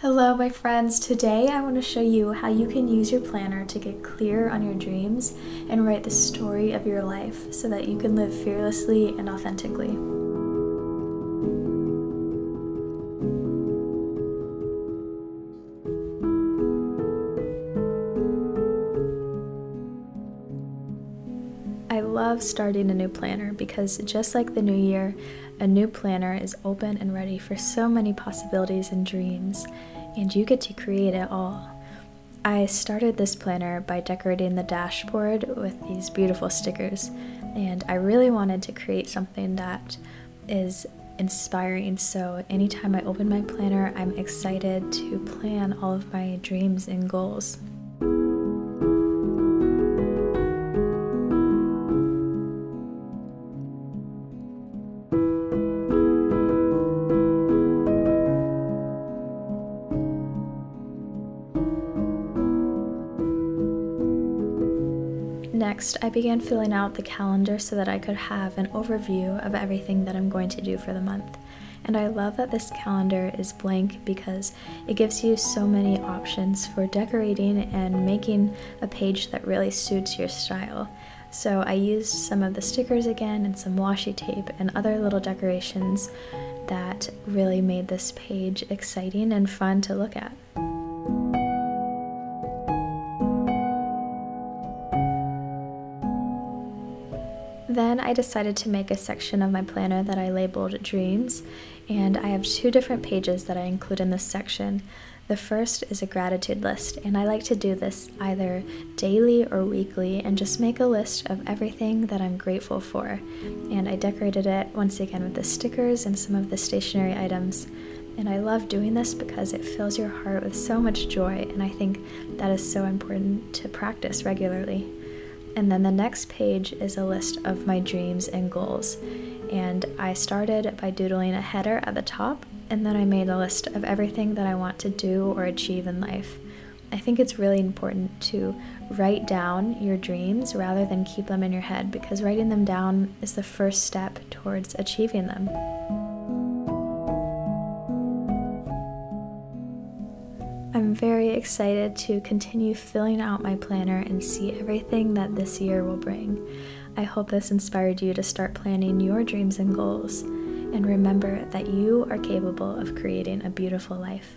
Hello, my friends. Today I want to show you how you can use your planner to get clear on your dreams and write the story of your life so that you can live fearlessly and authentically. I love starting a new planner because just like the new year, a new planner is open and ready for so many possibilities and dreams, and you get to create it all. I started this planner by decorating the dashboard with these beautiful stickers, and I really wanted to create something that is inspiring, so anytime I open my planner, I'm excited to plan all of my dreams and goals. Next, I began filling out the calendar so that I could have an overview of everything that I'm going to do for the month. And I love that this calendar is blank because it gives you so many options for decorating and making a page that really suits your style. So I used some of the stickers again and some washi tape and other little decorations that really made this page exciting and fun to look at. Then I decided to make a section of my planner that I labeled Dreams, and I have two different pages that I include in this section. The first is a gratitude list, and I like to do this either daily or weekly and just make a list of everything that I'm grateful for. And I decorated it once again with the stickers and some of the stationery items. And I love doing this because it fills your heart with so much joy, and I think that is so important to practice regularly. And then the next page is a list of my dreams and goals. And I started by doodling a header at the top, and then I made a list of everything that I want to do or achieve in life. I think it's really important to write down your dreams rather than keep them in your head, because writing them down is the first step towards achieving them. I'm very excited to continue filling out my planner and see everything that this year will bring. I hope this inspired you to start planning your dreams and goals. And remember that you are capable of creating a beautiful life.